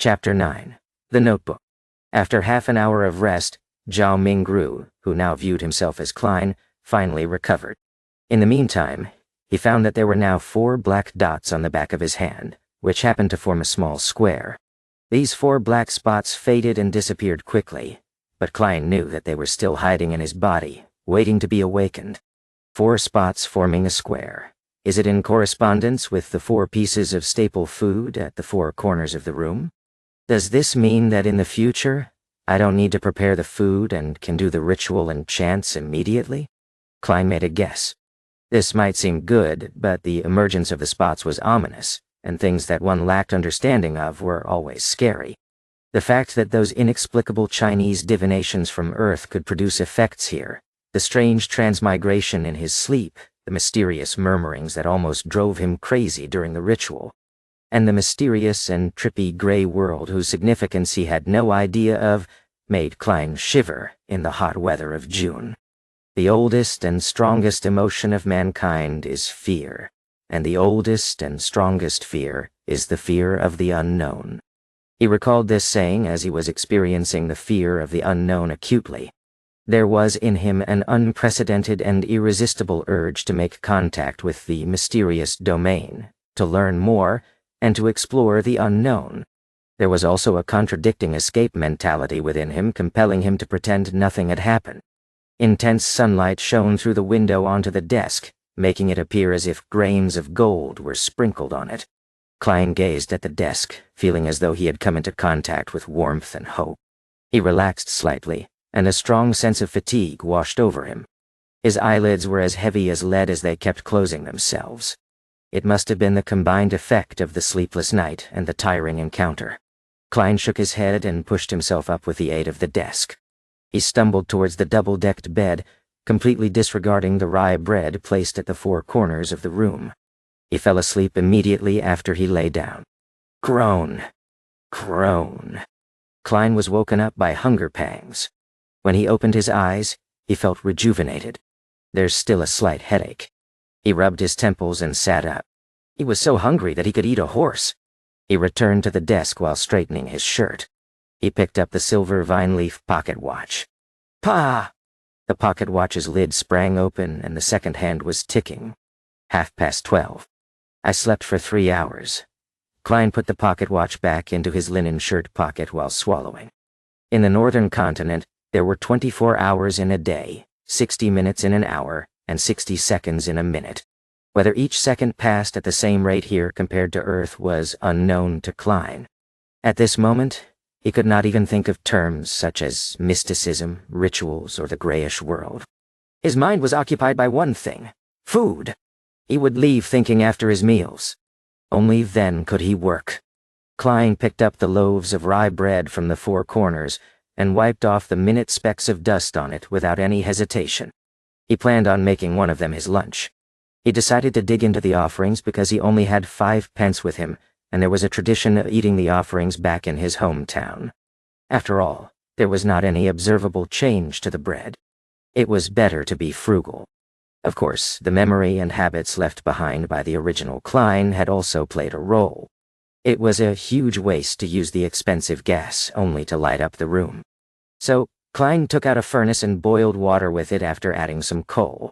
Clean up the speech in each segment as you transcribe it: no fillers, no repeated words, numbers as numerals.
Chapter 9. The Notebook. After half an hour of rest, Zhao Mingru, who now viewed himself as Klein, finally recovered. In the meantime, he found that there were now 4 black dots on the back of his hand, which happened to form a small square. These 4 black spots faded and disappeared quickly, but Klein knew that they were still hiding in his body, waiting to be awakened. 4 spots forming a square. Is it in correspondence with the 4 pieces of staple food at the 4 corners of the room? Does this mean that in the future, I don't need to prepare the food and can do the ritual and chants immediately? Klein made a guess. This might seem good, but the emergence of the spots was ominous, and things that one lacked understanding of were always scary. The fact that those inexplicable Chinese divinations from Earth could produce effects here, the strange transmigration in his sleep, the mysterious murmurings that almost drove him crazy during the ritual, and the mysterious and trippy gray world whose significance he had no idea of, made Klein shiver in the hot weather of June. The oldest and strongest emotion of mankind is fear, and the oldest and strongest fear is the fear of the unknown. He recalled this saying as he was experiencing the fear of the unknown acutely. There was in him an unprecedented and irresistible urge to make contact with the mysterious domain, to learn more, and to explore the unknown. There was also a contradicting escape mentality within him, compelling him to pretend nothing had happened. Intense sunlight shone through the window onto the desk, making it appear as if grains of gold were sprinkled on it. Klein gazed at the desk, feeling as though he had come into contact with warmth and hope. He relaxed slightly, and a strong sense of fatigue washed over him. His eyelids were as heavy as lead as they kept closing themselves. It must have been the combined effect of the sleepless night and the tiring encounter. Klein shook his head and pushed himself up with the aid of the desk. He stumbled towards the double-decked bed, completely disregarding the rye bread placed at the 4 corners of the room. He fell asleep immediately after he lay down. Groan. Groan. Klein was woken up by hunger pangs. When he opened his eyes, he felt rejuvenated. There's still a slight headache. He rubbed his temples and sat up. He was so hungry that he could eat a horse. He returned to the desk while straightening his shirt. He picked up the silver vine-leaf pocket watch. Pa! The pocket watch's lid sprang open and the second hand was ticking. 12:30. I slept for 3 hours. Klein put the pocket watch back into his linen shirt pocket while swallowing. In the northern continent, there were 24 hours in a day, 60 minutes in an hour, and 60 seconds in a minute. Whether each second passed at the same rate here compared to Earth was unknown to Klein. At this moment, he could not even think of terms such as mysticism, rituals, or the grayish world. His mind was occupied by one thing: food. He would leave thinking after his meals. Only then could he work. Klein picked up the loaves of rye bread from the 4 corners and wiped off the minute specks of dust on it without any hesitation. He planned on making one of them his lunch. He decided to dig into the offerings because he only had 5 pence with him, and there was a tradition of eating the offerings back in his hometown. After all, there was not any observable change to the bread. It was better to be frugal. Of course, the memory and habits left behind by the original Klein had also played a role. It was a huge waste to use the expensive gas only to light up the room. So, Klein took out a furnace and boiled water with it after adding some coal.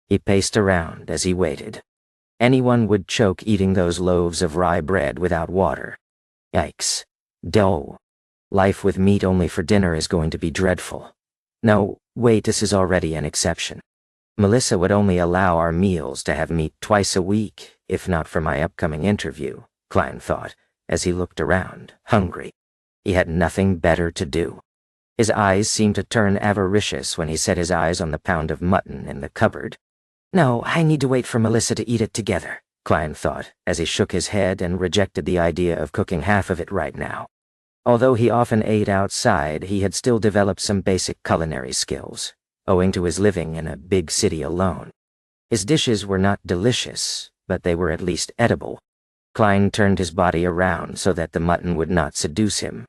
He paced around as he waited. Anyone would choke eating those loaves of rye bread without water. Yikes. Dough. Life with meat only for dinner is going to be dreadful. No, wait, this is already an exception. Melissa would only allow our meals to have meat twice a week, if not for my upcoming interview, Klein thought, as he looked around, hungry. He had nothing better to do. His eyes seemed to turn avaricious when he set his eyes on the pound of mutton in the cupboard. No, I need to wait for Melissa to eat it together, Klein thought, as he shook his head and rejected the idea of cooking half of it right now. Although he often ate outside, he had still developed some basic culinary skills, owing to his living in a big city alone. His dishes were not delicious, but they were at least edible. Klein turned his body around so that the mutton would not seduce him.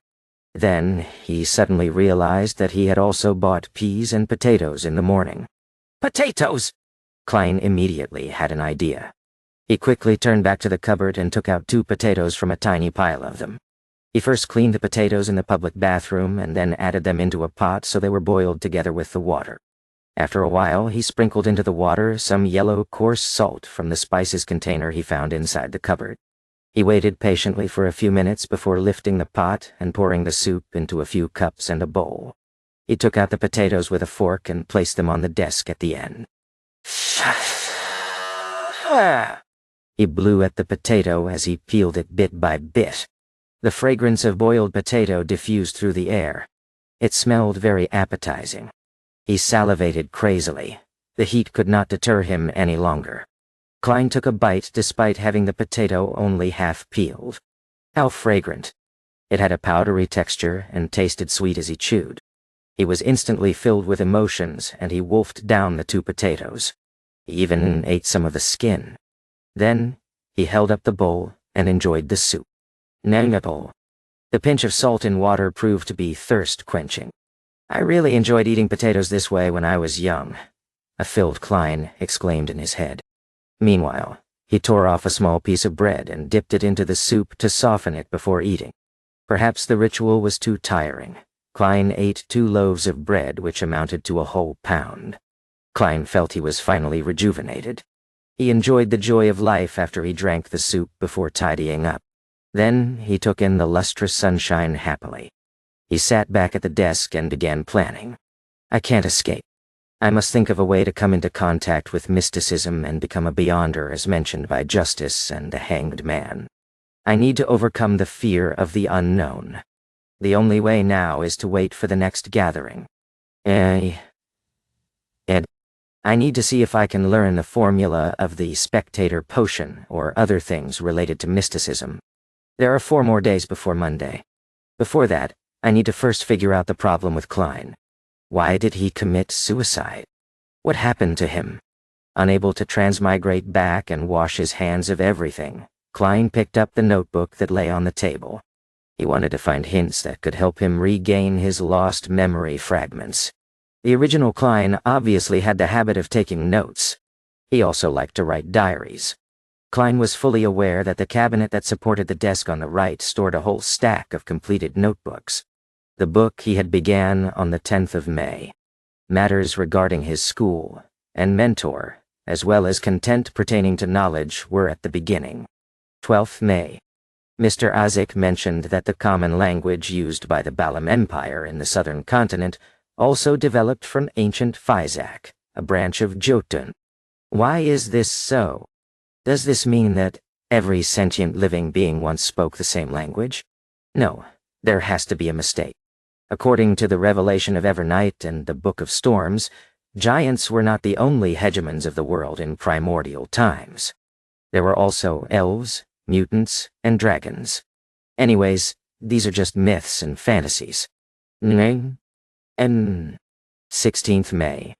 Then, he suddenly realized that he had also bought peas and potatoes in the morning. Potatoes! Klein immediately had an idea. He quickly turned back to the cupboard and took out 2 potatoes from a tiny pile of them. He first cleaned the potatoes in the public bathroom and then added them into a pot so they were boiled together with the water. After a while, he sprinkled into the water some yellow coarse salt from the spices container he found inside the cupboard. He waited patiently for a few minutes before lifting the pot and pouring the soup into a few cups and a bowl. He took out the potatoes with a fork and placed them on the desk at the end. He blew at the potato as he peeled it bit by bit. The fragrance of boiled potato diffused through the air. It smelled very appetizing. He salivated crazily. The heat could not deter him any longer. Klein took a bite despite having the potato only half peeled. How fragrant! It had a powdery texture and tasted sweet as he chewed. He was instantly filled with emotions, and he wolfed down the 2 potatoes. He even ate some of the skin. Then, he held up the bowl and enjoyed the soup. Nangapol. The pinch of salt in water proved to be thirst-quenching. I really enjoyed eating potatoes this way when I was young, a filled Klein exclaimed in his head. Meanwhile, he tore off a small piece of bread and dipped it into the soup to soften it before eating. Perhaps the ritual was too tiring. Klein ate 2 loaves of bread, which amounted to a whole pound. Klein felt he was finally rejuvenated. He enjoyed the joy of life after he drank the soup before tidying up. Then he took in the lustrous sunshine happily. He sat back at the desk and began planning. I can't escape. I must think of a way to come into contact with mysticism and become a beyonder as mentioned by Justice and the Hanged Man. I need to overcome the fear of the unknown. The only way now is to wait for the next gathering. I need to see if I can learn the formula of the spectator potion or other things related to mysticism. There are 4 more days before Monday. Before that, I need to first figure out the problem with Klein. Why did he commit suicide? What happened to him? Unable to transmigrate back and wash his hands of everything, Klein picked up the notebook that lay on the table. He wanted to find hints that could help him regain his lost memory fragments. The original Klein obviously had the habit of taking notes. He also liked to write diaries. Klein was fully aware that the cabinet that supported the desk on the right stored a whole stack of completed notebooks. The book he had began on the 10th of May. Matters regarding his school and mentor, as well as content pertaining to knowledge, were at the beginning. 12th May. Mr. Azik mentioned that the common language used by the Balam Empire in the southern continent also developed from ancient Phizak, a branch of Jotun. Why is this so? Does this mean that every sentient living being once spoke the same language? No, there has to be a mistake. According to the revelation of Evernight and the Book of Storms, giants were not the only hegemons of the world in primordial times. There were also elves, mutants, and dragons. Anyways, these are just myths and fantasies. 16th May.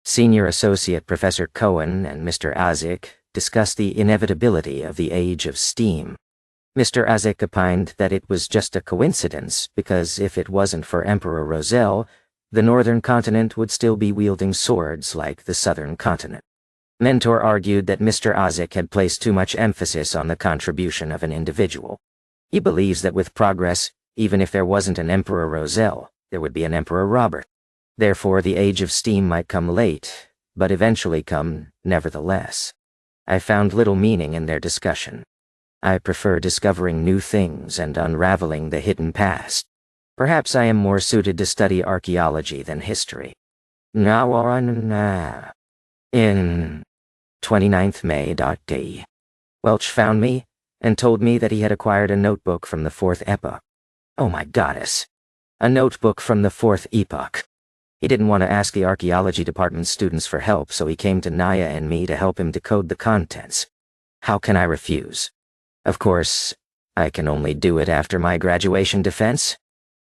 Senior Associate Professor Cohen and Mr. Azik discussed the inevitability of the Age of Steam. Mr. Azik opined that it was just a coincidence because if it wasn't for Emperor Roselle, the northern continent would still be wielding swords like the southern continent. Mentor argued that Mr. Azik had placed too much emphasis on the contribution of an individual. He believes that with progress, even if there wasn't an Emperor Roselle, there would be an Emperor Robert. Therefore, the Age of Steam might come late, but eventually come nevertheless. I found little meaning in their discussion. I prefer discovering new things and unraveling the hidden past. Perhaps I am more suited to study archaeology than history. In 29th May. Welch found me and told me that he had acquired a notebook from the 4th epoch. Oh my goddess. A notebook from the 4th epoch. He didn't want to ask the archaeology department's students for help, so he came to Naya and me to help him decode the contents. How can I refuse? Of course, I can only do it after my graduation defense.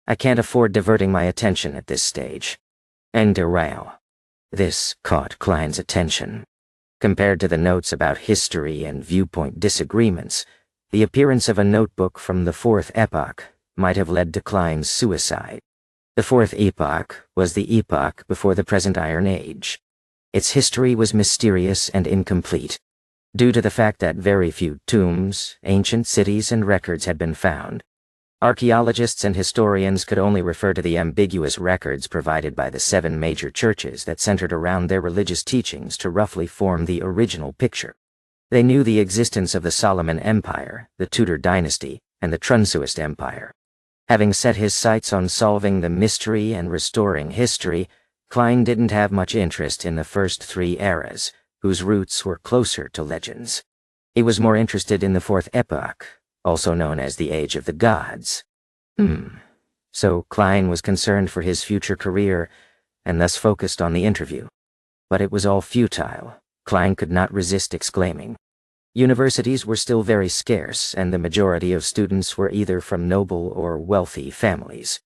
I can't afford diverting my attention at this stage. Enderail. This caught Klein's attention. Compared to the notes about history and viewpoint disagreements, the appearance of a notebook from the 4th epoch might have led to Klein's suicide. The 4th epoch was the epoch before the present Iron Age. Its history was mysterious and incomplete, due to the fact that very few tombs, ancient cities, and records had been found. Archaeologists and historians could only refer to the ambiguous records provided by the 7 major churches that centered around their religious teachings to roughly form the original picture. They knew the existence of the Solomon Empire, the Tudor dynasty, and the Trunsuist Empire. Having set his sights on solving the mystery and restoring history, Klein didn't have much interest in the first 3 eras, whose roots were closer to legends. He was more interested in the 4th epoch, also known as the Age of the Gods. So Klein was concerned for his future career, and thus focused on the interview. But it was all futile. Klein could not resist exclaiming. Universities were still very scarce, and the majority of students were either from noble or wealthy families.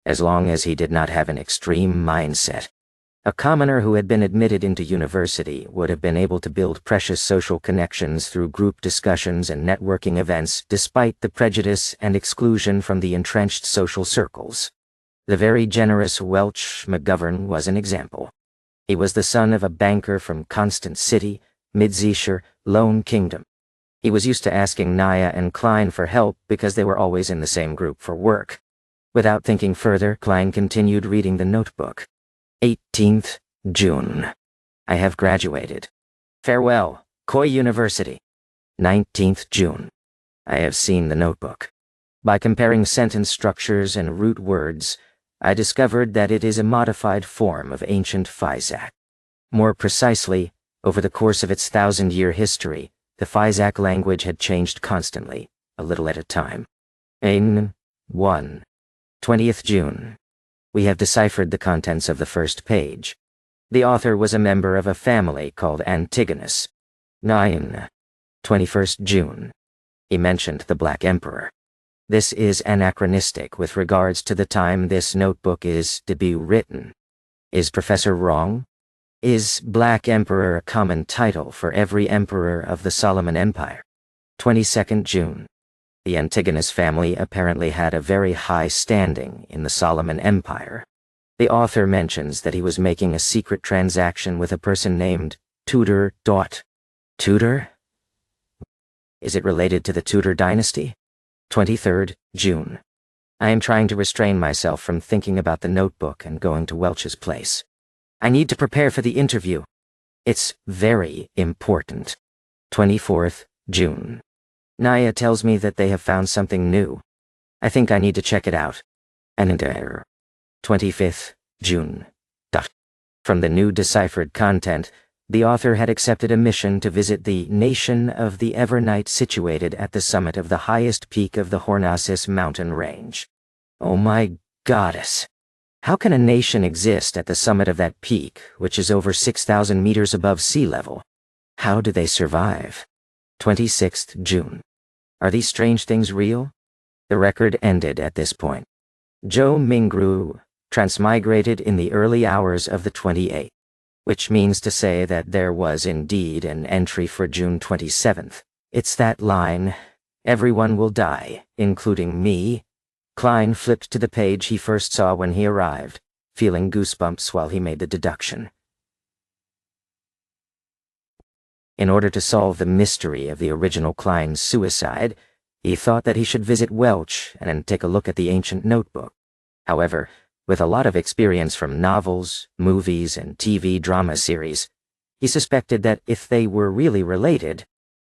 As long as he did not have an extreme mindset, a commoner who had been admitted into university would have been able to build precious social connections through group discussions and networking events despite the prejudice and exclusion from the entrenched social circles. The very generous Welch McGovern was an example. He was the son of a banker from Constant City, Midseashire, Lone Kingdom. He was used to asking Naya and Klein for help because they were always in the same group for work. Without thinking further, Klein continued reading the notebook. 18th June. I have graduated. Farewell, Koi University. 19th June. I have seen the notebook. By comparing sentence structures and root words, I discovered that it is a modified form of ancient Physac. More precisely, over the course of its 1,000-year history, the Physac language had changed constantly, a little at a time. 20th June. We have deciphered the contents of the first page. The author was a member of a family called Antigonus. 21st June. He mentioned the Black Emperor. This is anachronistic with regards to the time this notebook is to be written. Is Professor wrong? Is Black Emperor a common title for every emperor of the Solomon Empire? 22nd June. The Antigonus family apparently had a very high standing in the Solomon Empire. The author mentions that he was making a secret transaction with a person named Tudor. Tudor? Is it related to the Tudor dynasty? 23rd June. I am trying to restrain myself from thinking about the notebook and going to Welch's place. I need to prepare for the interview. It's very important. 24th June. Naya tells me that they have found something new. I think I need to check it out. 25th June. From the new deciphered content, the author had accepted a mission to visit the Nation of the Evernight situated at the summit of the highest peak of the Hornacis mountain range. Oh my goddess. How can a nation exist at the summit of that peak, which is over 6,000 meters above sea level? How do they survive? 26th June. Are these strange things real? The record ended at this point. Zhou Mingru transmigrated in the early hours of the 28th, which means to say that there was indeed an entry for June 27th. It's that line, everyone will die, including me. Klein flipped to the page he first saw when he arrived, feeling goosebumps while he made the deduction. In order to solve the mystery of the original Klein's suicide, he thought that he should visit Welch and take a look at the ancient notebook. However, with a lot of experience from novels, movies, and TV drama series, he suspected that if they were really related,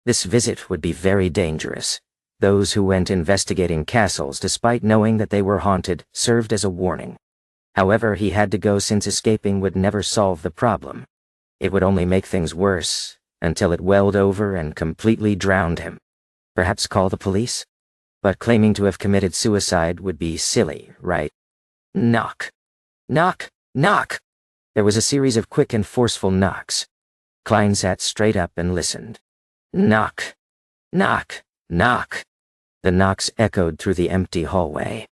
this visit would be very dangerous. Those who went investigating castles despite knowing that they were haunted served as a warning. However, he had to go since escaping would never solve the problem. It would only make things worse, until it welled over and completely drowned him. Perhaps call the police? But claiming to have committed suicide would be silly, right? Knock. Knock. Knock. There was a series of quick and forceful knocks. Klein sat straight up and listened. Knock. Knock. Knock. The knocks echoed through the empty hallway.